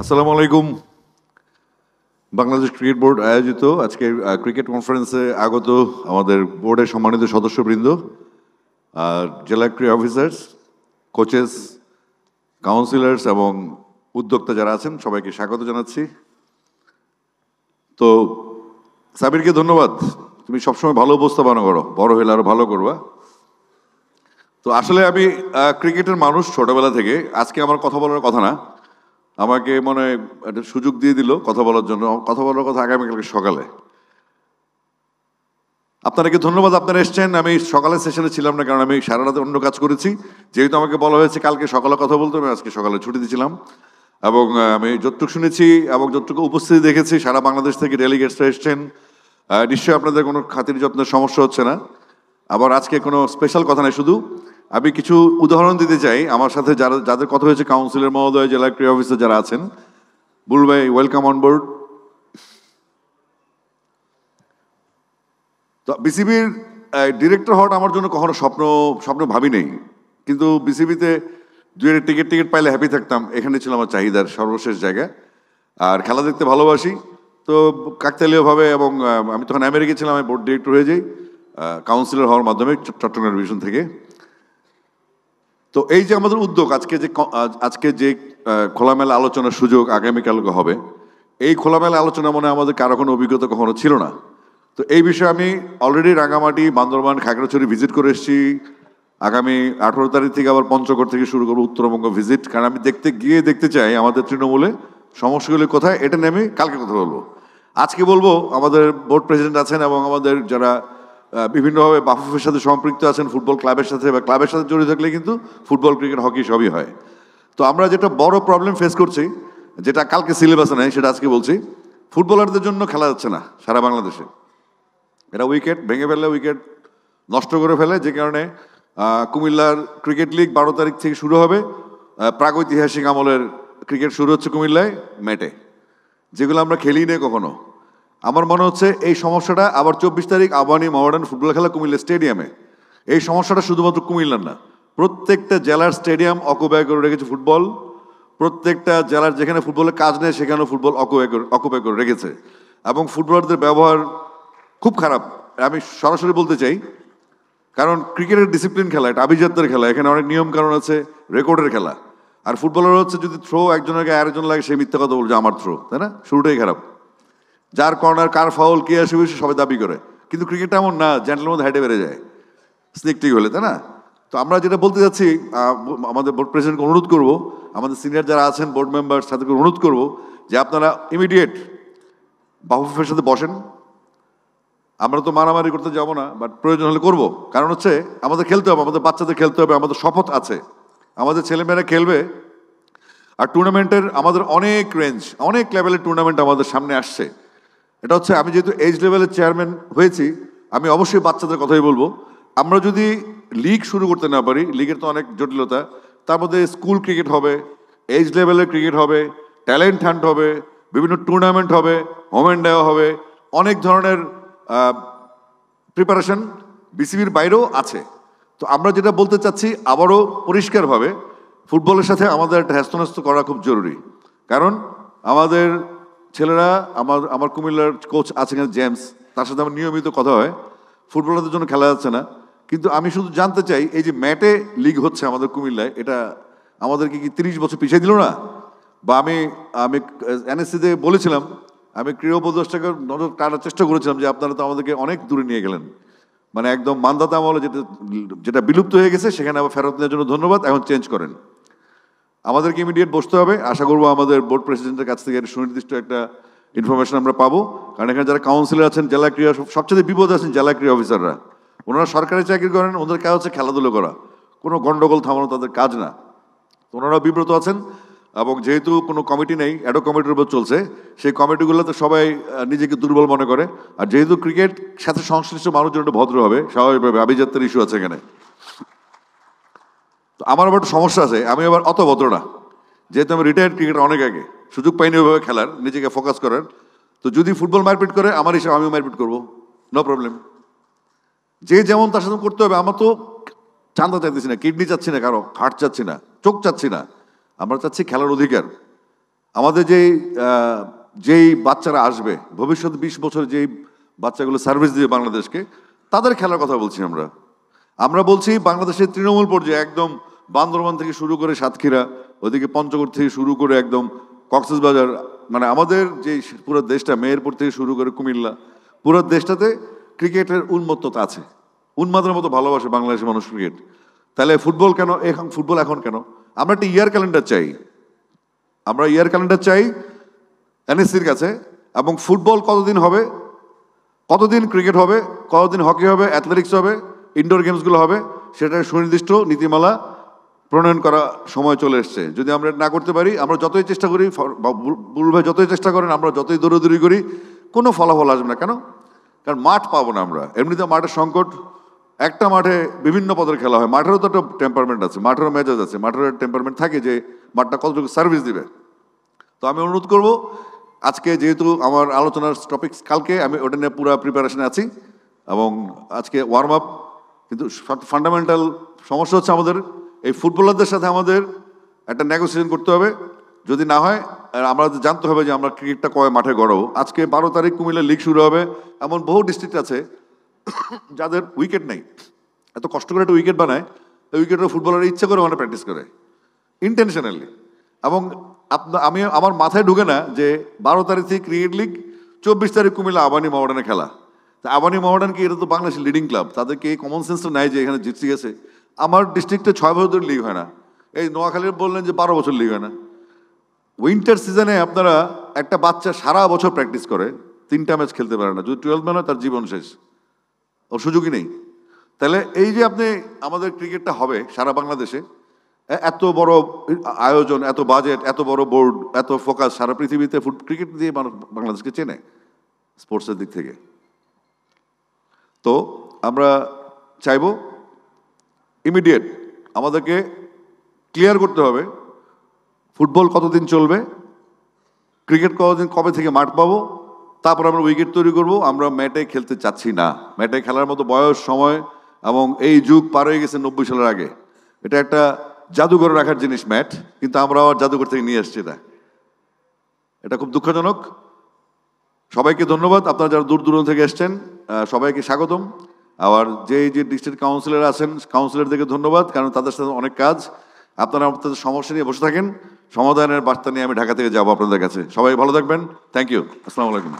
আসসালামু আলাইকুম। Bangladesh cricket board আয়োজিত আজকের ক্রিকেট কনফারেন্সে আগত আমাদের বোর্ডের সম্মানিত সদস্যবৃন্দ, জেলা ক্রীড়া অফিসার্স, কোচেস, কাউন্সিলর্স এবং উদ্যোক্তা যারা আছেন সবাইকে স্বাগত জানাচ্ছি। তো সাবিরকে ধন্যবাদ, তুমি সবসময় ভালো উপস্থাপনা করো, বড় হলে আরো ভালো করবা। তো আসলে আমি ক্রিকেটের মানুষ ছোটবেলা থেকে। আজকে আমার কথা বলার কথা না, আমাকে মনে হয় একটা সুযোগ দিয়ে দিল কথা বলার জন্য। কথা বলার কথা আগামীকালকে সকালে। আপনাদেরকে ধন্যবাদ, আপনারা এসছেন। আমি সকালের সেশনে ছিলাম না, কারণ আমি সারা রাতে অন্য কাজ করেছি। যেহেতু আমাকে বলা হয়েছে কালকে সকালে কথা বলতে, আমি আজকে সকালে ছুটি দিয়েছিলাম। এবং আমি যতটুকু শুনেছি এবং যতটুকু উপস্থিতি দেখেছি, সারা বাংলাদেশ থেকে ডেলিগেটসরা এসছেন। নিশ্চয়ই আপনাদের কোনো খাতির যত্নের সমস্যা হচ্ছে না। আবার আজকে কোনো স্পেশাল কথা নেই, শুধু আমি কিছু উদাহরণ দিতে চাই। আমার সাথে যাদের কথা হয়েছে, কাউন্সিলর মহোদয়, জেলা ক্রীড়া অফিসার যারা আছেন, বুল ভাই ওয়েলকাম অন বোর্ড। তো বিসিবির ডিরেক্টর হওয়াটা আমার জন্য কখনো স্বপ্ন ভাবি নেই, কিন্তু বিসিবিতে দুয়ের টিকিট পাইলে হ্যাপি থাকতাম। এখানে ছিল আমার চাহিদার সর্বশেষ জায়গা। আর খেলা দেখতে ভালোবাসি, তো কাকতালীয়ভাবে, এবং আমি তখন আমেরিকা ছিলাম, আমি বোর্ড ডিরেক্টর হয়ে যাই কাউন্সিলর হওয়ার মাধ্যমে চট্টগ্রাম ডিভিশন থেকে। তো এই যে আমাদের উদ্যোগ, আজকে যে খোলামেলা আলোচনার সুযোগ আগামীকালকে হবে, এই খোলামেলা আলোচনা মনে আমাদের কারো কোনো অভিজ্ঞতা কখনো ছিল না। তো এই বিষয়ে আমি অলরেডি রাঙামাটি, বান্দরবান, খাগড়াছড়ি ভিজিট করে এসেছি। আগামী 18 তারিখ থেকে আবার পঞ্চগড় থেকে শুরু করবো উত্তরবঙ্গ ভিজিট, কারণ আমি দেখতে চাই আমাদের তৃণমূলে সমস্যাগুলি কোথায়। এটা নিয়ে আমি কালকে কথা বলবো। আজকে বলবো আমাদের বোর্ড প্রেসিডেন্ট আছেন এবং আমাদের যারা বিভিন্নভাবে বাফুফের সাথে সম্পৃক্ত আছেন, ফুটবল ক্লাবের সাথে বা ক্লাবের সাথে জড়িত থাকলে কিন্তু ফুটবল, ক্রিকেট, হকি সবই হয়। তো আমরা যেটা বড় প্রবলেম ফেস করছি, যেটা কালকে সিলেবাসে নেই, সেটা আজকে বলছি। ফুটবলারদের জন্য খেলা যাচ্ছে না সারা বাংলাদেশে। এরা উইকেট ভেঙে ফেলে, উইকেট নষ্ট করে ফেলে, যে কারণে কুমিল্লার ক্রিকেট লিগ 12 তারিখ থেকে শুরু হবে। প্রাগৈতিহাসিক আমলের ক্রিকেট শুরু হচ্ছে কুমিল্লায় ম্যাটে, যেগুলো আমরা খেলি নেই কখনো। আমার মনে হচ্ছে এই সমস্যাটা আবার 24 তারিখ আবাহনী মডার্ন ফুটবল খেলা কুমিল্লা স্টেডিয়ামে। এই সমস্যাটা শুধুমাত্র কুমিল্লার না, প্রত্যেকটা জেলার স্টেডিয়াম অকুপাই করে রেখেছে ফুটবল। প্রত্যেকটা জেলার যেখানে ফুটবলের কাজ নেই সেখানেও ফুটবল অকুপাই করে রেখেছে। এবং ফুটবলারদের ব্যবহার খুব খারাপ, আমি সরাসরি বলতে চাই। কারণ ক্রিকেটের ডিসিপ্লিন খেলা, এটা আভিজাত্যের খেলা, এখানে অনেক নিয়ম কারণ আছে, রেকর্ডের খেলা। আর ফুটবলার হচ্ছে যদি থ্রো একজনের গায়ে আরেকজন লাগে, সেই মিথ্যা কথা বলছে আমার থ্রো, তাই না? শুরুটাই খারাপ। যার কর্নার, কার ফাউল, কে আসবে সবাই দাবি করে। কিন্তু ক্রিকেটটা এমন না, জ্যান্টেলের মধ্যে হাইটে বেড়ে যায় স্নিক টিক হলে, তাই না? তো আমরা যেটা বলতে যাচ্ছি, আমাদের বোর্ড প্রেসিডেন্টকে অনুরোধ করবো, আমাদের সিনিয়র যারা আছেন বোর্ড মেম্বার তাদেরকে অনুরোধ করবো যে আপনারা ইমিডিয়েট বাফুফের সাথে বসেন। আমরা তো মারামারি করতে যাবো না, বাট প্রয়োজন হলে করবো। কারণ হচ্ছে আমাদের খেলতে হবে, আমাদের বাচ্চাদের খেলতে হবে, আমাদের শপথ আছে, আমাদের ছেলেমেয়েরা খেলবে। আর টুর্নামেন্টের আমাদের অনেক রেঞ্জ, অনেক লেভেলের টুর্নামেন্ট আমাদের সামনে আসছে। এটা হচ্ছে, আমি যেহেতু এজ লেভেলের চেয়ারম্যান হয়েছি, আমি অবশ্যই বাচ্চাদের কথাই বলবো। আমরা যদি লিগ শুরু করতে না পারি, লিগের তো অনেক জটিলতা, তার মধ্যে স্কুল ক্রিকেট হবে, এজ লেভেলের ক্রিকেট হবে, ট্যালেন্ট হান্ট হবে, বিভিন্ন টুর্নামেন্ট হবে, হোমেন দেওয়া হবে, অনেক ধরনের প্রিপারেশন বিসিবির বাইরেও আছে। তো আমরা যেটা বলতে চাচ্ছি আবারও পরিষ্কারভাবে, ফুটবলের সাথে আমাদের একটা হ্যাস্তন্যস্ত করা খুব জরুরি। কারণ আমাদের ছেলেরা, আমার কুমিল্লার কোচ আছেন জেমস, তার সাথে আমার নিয়মিত কথা হয়। ফুটবলারদের জন্য খেলা যাচ্ছে না, কিন্তু আমি শুধু জানতে চাই, এই যে ম্যাটে লিগ হচ্ছে আমাদের কুমিল্লায়, এটা আমাদেরকে কি 30 বছর পিছিয়ে দিল না? বা আমি এনএসসিতে বলেছিলাম, আমি ক্রীড়া উপদেষ্টাকে নজর টানার চেষ্টা করেছিলাম যে আপনারা তো আমাদেরকে অনেক দূরে নিয়ে গেলেন, মানে একদম মান্দাতা আমলে যেটা বিলুপ্ত হয়ে গেছে সেখানে আবার ফেরত নেওয়ার জন্য ধন্যবাদ, এখন চেঞ্জ করেন। আমাদেরকে ইমিডিয়েট বসতে হবে। আশা করবো আমাদের বোর্ড প্রেসিডেন্টের কাছ থেকে সুনির্দিষ্ট একটা ইনফরমেশন আমরা পাবো। কারণ এখানে যারা কাউন্সিলর আছেন, জেলা ক্রীড়া, সবচেয়ে বিপদ আছেন জেলা ক্রীড়া অফিসাররা। ওনারা সরকারি চাকরি করেন, ওদের কাজ হচ্ছে খেলাধুলো করা, কোনো গন্ডগোল থামানো তাদের কাজ না। তো ওনারাও বিব্রত আছেন। এবং যেহেতু কোনো কমিটি নেই, অ্যাডো কমিটির উপর চলছে, সেই কমিটিগুলোতে সবাই নিজেকে দুর্বল মনে করে। আর যেহেতু ক্রিকেট সাথে সংশ্লিষ্ট মানুষজন একটু ভদ্র হবে, স্বাভাবিকভাবে আভিজাত্যের ইস্যু আছে এখানে। তো আমার আবার একটা সমস্যা আছে, আমি আবার অত ভদ্র না, যেহেতু আমি রিটায়ার্ড ক্রিকেটার, অনেক আগে সুযোগ পাইনি ওইভাবে খেলার, নিজেকে ফোকাস করার। তো যদি ফুটবল মারপিট করে, আমার হিসাবে আমিও মারপিট করবো, নো প্রবলেম। যে যেমন তার সাথে করতে হবে। আমার তো চান্দা চাইতেছি না, কিডনি চাচ্ছি না, কারো হার্ট চাচ্ছি না, চোখ চাচ্ছি না, আমরা চাচ্ছি খেলার অধিকার। আমাদের যেই বাচ্চারা আসবে ভবিষ্যৎ 20 বছর যেই বাচ্চাগুলো সার্ভিস দিবে বাংলাদেশকে, তাদের খেলার কথা বলছি আমরা। আমরা বলছি বাংলাদেশের তৃণমূল পর্যায়ে একদম বান্দরবান থেকে শুরু করে সাতক্ষীরা, ওইদিকে পঞ্চগড় থেকে শুরু করে একদম কক্সবাজার, মানে আমাদের যে পুরো দেশটা, মেহেরপুর থেকে শুরু করে কুমিল্লা, পুরো দেশটাতে ক্রিকেটের উন্মত্ততা আছে। উন্মাদের মতো ভালোবাসে বাংলাদেশের মানুষ ক্রিকেট। তাহলে ফুটবল কেন এখন, ফুটবল এখন কেন? আমরা একটা ইয়ার ক্যালেন্ডার চাই। আমরা ইয়ার ক্যালেন্ডার চাই এনএসসির কাছে, এবং ফুটবল কতদিন হবে, কতদিন ক্রিকেট হবে, কতদিন হকি হবে, অ্যাথলেটিক্স হবে, ইনডোর গেমসগুলো হবে, সেটা সুনির্দিষ্ট নীতিমালা প্রণয়ন করা সময় চলে এসছে। যদি আমরা না করতে পারি, আমরা যতই চেষ্টা করি, বুলু ভাই যতই চেষ্টা করেন, আমরা যতই দৌড়াদৌড়ি করি, কোনো ফলাফল আসবে না। কেন? কারণ মাঠ পাবো না আমরা। এমনিতে মাঠের সংকট। একটা মাঠে বিভিন্ন পদের খেলা হয়, মাঠেরও তো একটা টেম্পারমেন্ট আছে, মাঠেরও মেজাজ আছে, মাঠের টেম্পারমেন্ট থাকে যে মাঠটা কতটুকু সার্ভিস দিবে। তো আমি অনুরোধ করব, আজকে যেহেতু আমার আলোচনার টপিক কালকে, আমি ওটা নিয়ে পুরো প্রিপারেশনে আছি, এবং আজকে ওয়ার্ম আপ। কিন্তু ফান্ডামেন্টাল সমস্যা হচ্ছে আমাদের এই ফুটবলারদের সাথে আমাদের একটা নেগোসিয়েশন করতে হবে। যদি না হয়, আমরা জানতে হবে যে আমরা ক্রিকেটটা কয় মাঠে গড়াবো। আজকে 12 তারিখ কুমিল্লা লিগ শুরু হবে। এমন বহু ডিস্ট্রিক্ট আছে যাদের উইকেট নেই, এত কষ্ট করে একটা উইকেট বানায়, ওই উইকেটের ফুটবলার ইচ্ছে করে মানে প্র্যাকটিস করে ইন্টেনশনালি। এবং আমি আমার মাথায় ঢুকে না যে 12 তারিখ থেকে ক্রিকেট লিগ, 24 তারিখ কুমিল্লা আবানি মহাডানে খেলা। তা আবানি মহাডান কি, এটা তো বাংলাদেশের লিডিং ক্লাব, তাদেরকে এই কমন সেন্সটা নাই যে এখানে জিততে গেছে। আমার ডিস্ট্রিক্টে 6 বছর ধরে লিগ হয় না। এই নোয়াখালীর বললেন যে 12 বছর লিগ হয় না। উইন্টার সিজনে আপনারা একটা বাচ্চা সারা বছর প্র্যাকটিস করে 3টা ম্যাচ খেলতে পারে না, যদি 12 ম্যান হয় তার জীবন শেষ, ওর সুযোগই নেই। তাহলে এই যে আপনি আমাদের ক্রিকেটটা হবে সারা বাংলাদেশে, এত বড় আয়োজন, এত বাজেট, এত বড় বোর্ড, এত ফোকাস, সারা পৃথিবীতে ক্রিকেট দিয়ে মানুষ বাংলাদেশকে চেনে স্পোর্টসের দিক থেকে। তো আমরা চাইব ইমিডিয়েট আমাদেরকে ক্লিয়ার করতে হবে ফুটবল কতদিন চলবে, ক্রিকেট কতদিন, কবে থেকে মাঠ পাবো, তারপর আমরা উইকেট তৈরি করব। আমরা ম্যাটে খেলতে চাচ্ছি না। ম্যাটে খেলার মতো বয়স, সময় এবং এই যুগ পার হয়ে গেছে 90 সালের আগে। এটা একটা জাদুঘরে রাখার জিনিস ম্যাট, কিন্তু আমরা আবার জাদুঘর থেকে নিয়ে আসছি এটা খুব দুঃখজনক। সবাইকে ধন্যবাদ, আপনারা যারা দূর দূরান্ত থেকে এসছেন সবাইকে স্বাগতম। আবার যে ডিস্ট্রিক্ট কাউন্সিলর আছেন, কাউন্সিলরদেরকে ধন্যবাদ, কারণ তাদের সাথে অনেক কাজ। আপনারা আপনাদের সমস্যা নিয়ে বসে থাকেন, সমাধানের বার্তা নিয়ে আমি ঢাকা থেকে যাবো আপনাদের কাছে। সবাই ভালো থাকবেন। Thank you. আসসালামু আলাইকুম।